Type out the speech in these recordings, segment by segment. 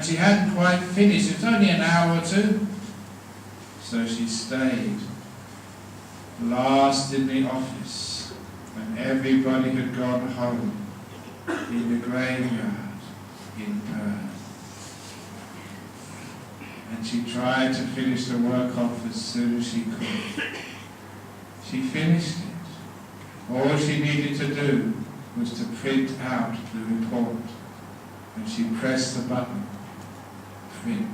She hadn't quite finished, it was only an hour or two. So she stayed, last in the office, when everybody had gone home, in the graveyard in Perth. And she tried to finish the work off as soon as she could. She finished it. All she needed to do was to print out the report. And she pressed the button, print.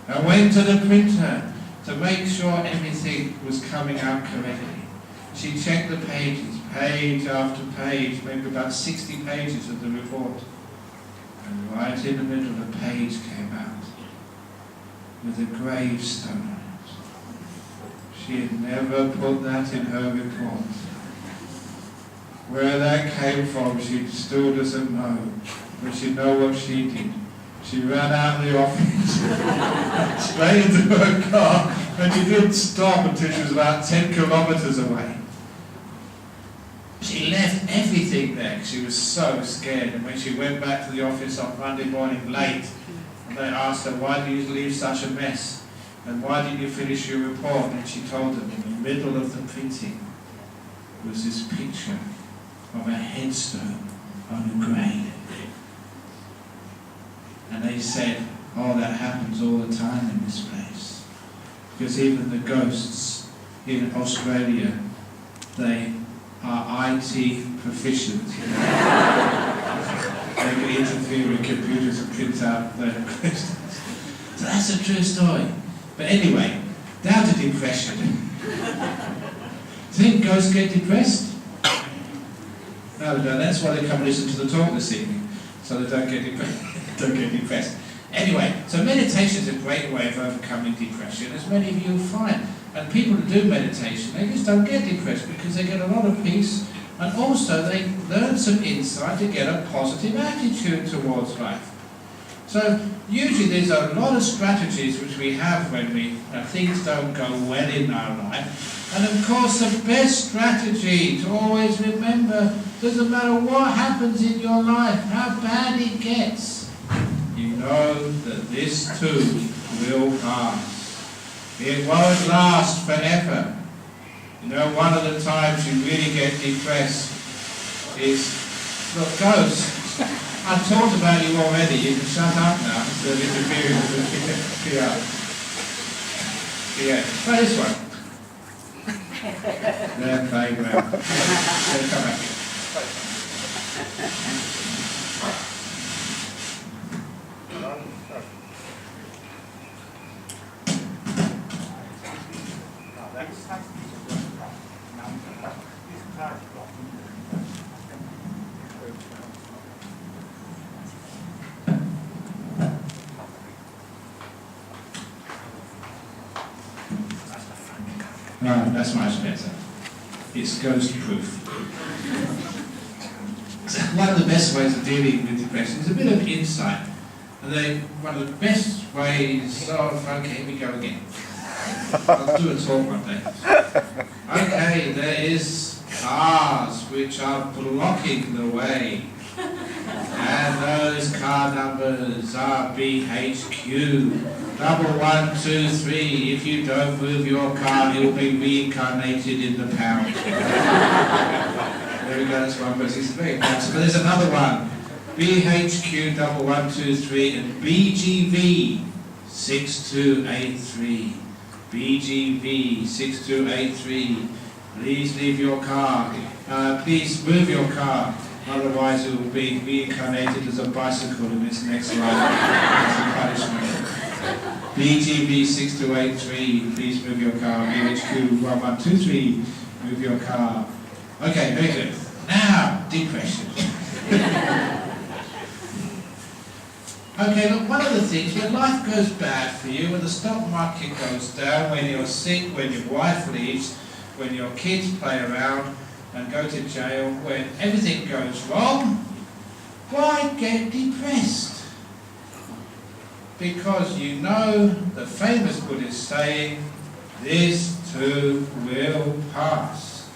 I went to the printer to make sure everything was coming out correctly. She checked the pages, page after page, maybe about 60 pages of the report. And right in the middle, a page came out with a gravestone on it. She had never put that in her report. Where that came from, she still doesn't know, but she knows what she did. She ran out of the office, straight into her car, and she didn't stop until she was about 10 kilometers away. She left everything there because she was so scared, and when she went back to the office on Monday morning late, and they asked her, why do you leave such a mess? And why didn't you finish your report? And she told them, in the middle of the printing was this picture of a headstone on a grave. And they said, oh, that happens all the time in this place. Because even the ghosts in Australia, they are IT proficient. They can interfere with computers and print out their questions. So that's a true story. But anyway, down to depression. Think ghosts get depressed? No, they don't. That's why they come and listen to the talk this evening, so they don't get depressed. Anyway, so meditation is a great way of overcoming depression, as many of you will find. And people who do meditation, they just don't get depressed because they get a lot of peace, and also they learn some insight to get a positive attitude towards life. So usually there's a lot of strategies which we have when things don't go well in our life. And of course the best strategy to always remember, doesn't matter what happens in your life, how bad it gets, you know that this too will pass. It won't last forever. You know, one of the times you really get depressed is, look, ghosts. I've talked about you already. You can shut up now instead of interfering with the yeah. Try this one. They're playing well. They'll come back here. No, that's much better. It's ghost-proof. So one of the best ways of dealing with depression is a bit of insight. And one of the best ways of, okay, here we go again. I'll do a talk one day. Okay, there is cars which are blocking the way. And those car numbers are BHQ. 1123, if you don't move your car, you'll be reincarnated in the pound. There we go, that's one person. It's very nice. But there's another one. BHQ 1123 and BGV 6283. BGV 6283. Please leave your car. Please move your car. Otherwise it will be reincarnated as a bicycle in its next life. That's a punishment. BGB 6283, please move your car. BHQ 1123, move your car. Okay, very good. Now, depression. Okay, look, one of the things, when life goes bad for you, when the stock market goes down, when you're sick, when your wife leaves, when your kids play around and go to jail, when everything goes wrong, why get depressed? Because you know the famous Buddhist saying, this too will pass.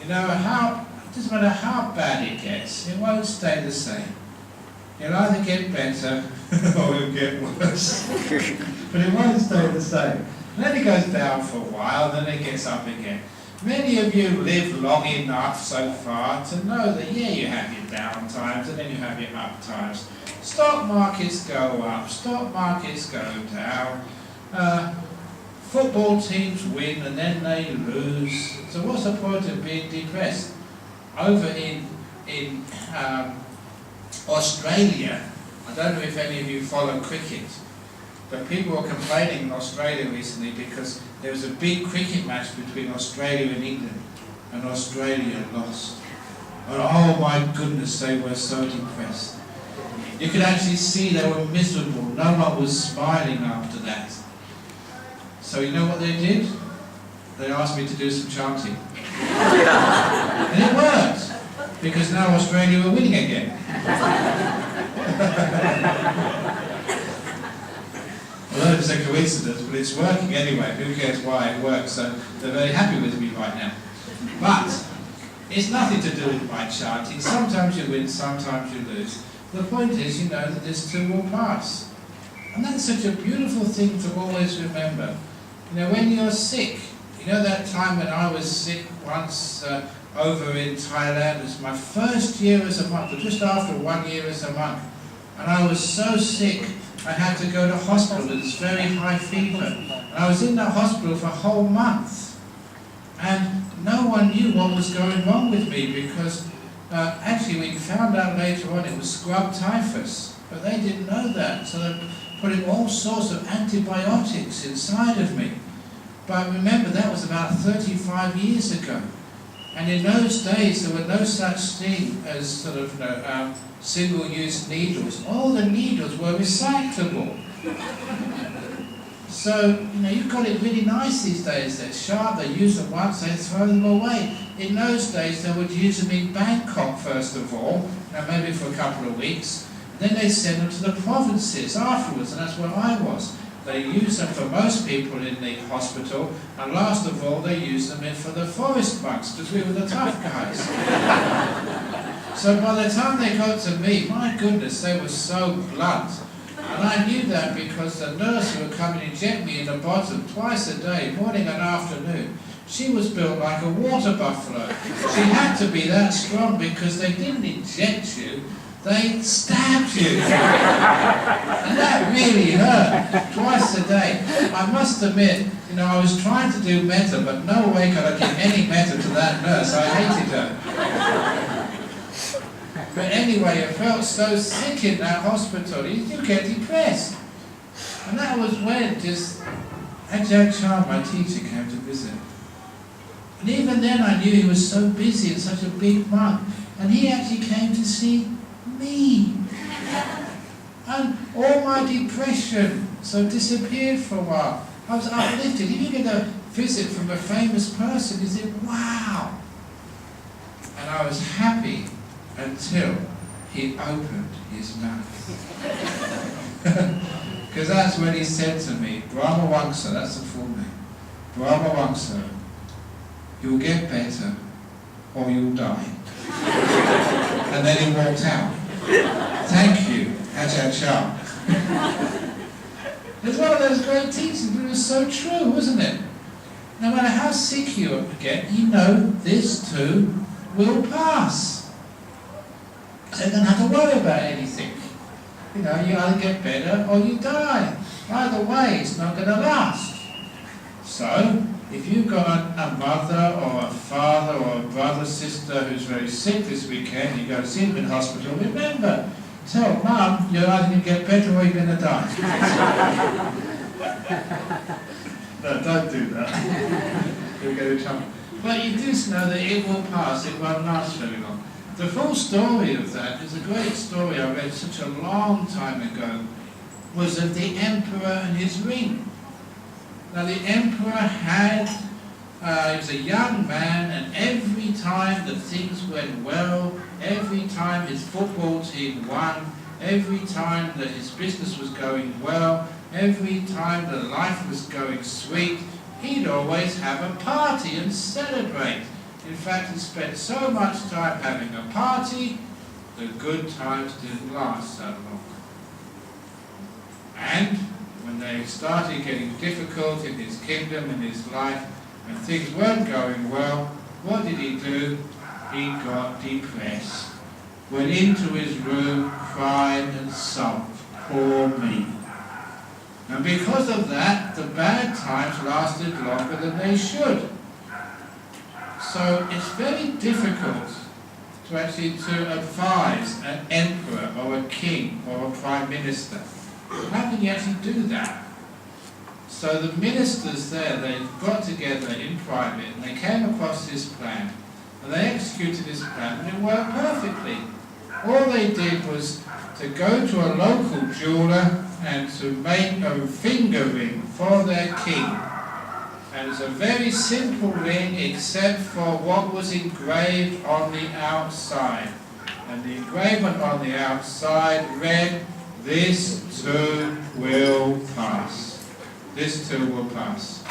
You know, it doesn't matter how bad it gets, it won't stay the same. It'll either get better or it'll get worse. But it won't stay the same. And then it goes down for a while, then it gets up again. Many of you live long enough so far to know that, yeah, you have your down times and then you have your up times. Stock markets go up, stock markets go down. Football teams win and then they lose. So what's the point of being depressed? Over in Australia, I don't know if any of you follow cricket, but people were complaining in Australia recently because there was a big cricket match between Australia and England, and Australia lost. And oh my goodness, they were so depressed. You could actually see they were miserable. No one was smiling after that. So you know what they did? They asked me to do some chanting. And it worked, because now Australia were winning again. Although it's a coincidence, but it's working anyway. Who cares why it works? So they're very happy with me right now. But it's nothing to do with my chanting. Sometimes you win, sometimes you lose. The point is, you know that this too will pass. And that's such a beautiful thing to always remember. You know, when you're sick, you know that time when I was sick once over in Thailand, it was my first year as a monk, or just after 1 year as a monk. And I was so sick, I had to go to hospital with this very high fever. And I was in that hospital for a whole month. And no one knew what was going wrong with me because actually we found out later on it was scrub typhus. But they didn't know that, so they putting all sorts of antibiotics inside of me. But remember, that was about 35 years ago. And in those days, there were no such thing as sort of single-use needles. All the needles were recyclable. So, you know, you've got it really nice these days. They're sharp, they use them once, they throw them away. In those days, they would use them in Bangkok, first of all, maybe for a couple of weeks. Then they send them to the provinces afterwards, and that's where I was. They use them for most people in the hospital, and last of all, they use them for the forest monks, because we were the tough guys. So by the time they got to me, my goodness, they were so blunt. And I knew that because the nurse who would come and inject me in the bottom twice a day, morning and afternoon, she was built like a water buffalo. She had to be that strong because they didn't inject you, they stabbed you. And that really hurt, twice a day. I must admit, you know, I was trying to do metta, but no way could I give any metta to that nurse. I hated her. But anyway, I felt so sick in that hospital, you get depressed. And that was when Ajahn Chah, my teacher, came to visit. And even then I knew he was so busy and such a big monk. And he actually came to see me. And all my depression so disappeared for a while. I was uplifted. If you get a visit from a famous person, you think, wow. And I was happy until he opened his mouth. Because that's when he said to me, Brahma Wangsa, that's the full name, Brahma Wangsa, you'll get better or you'll die. And then he walked out. Thank you, Ajahn Chah. It's one of those great teachings, but it was so true, wasn't it? No matter how sick you get, you know this too will pass. So you don't have to worry about anything. You know, you either get better or you die. Either way, it's not going to last. So, if you've got a mother or a father or a brother, sister who's very sick this weekend, you go to see them in hospital, remember, tell Mum you're either going to get better or you're going to die. No, don't do that. You'll get in trouble. But you do know that it will pass, it won't last very long. The full story of that is a great story I read such a long time ago, was of the emperor and his ring. Now the emperor he was a young man, and every time that things went well, every time his football team won, every time that his business was going well, every time that life was going sweet, he'd always have a party and celebrate. In fact, he spent so much time having a party, the good times didn't last so long. they started getting difficult in his kingdom, in his life, and things weren't going well, what did he do? He got depressed. Went into his room, cried and sobbed, poor me. And because of that, the bad times lasted longer than they should. So it's very difficult to actually advise an emperor or a king or a prime minister. How can you actually do that? So the ministers there, they got together in private and they came across this plan and they executed this plan and it worked perfectly. All they did was to go to a local jeweler and to make a finger ring for their king. And it's a very simple ring except for what was engraved on the outside. And the engravement on the outside read, "This too will pass." This too will pass.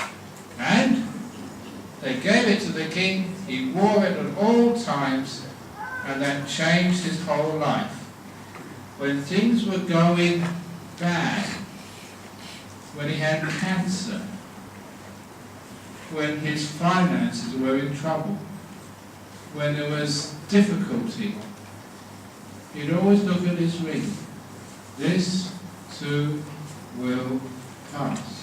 And they gave it to the king, he wore it at all times, and that changed his whole life. When things were going bad, when he had cancer, when his finances were in trouble, when there was difficulty, he'd always look at his ring. This too will pass.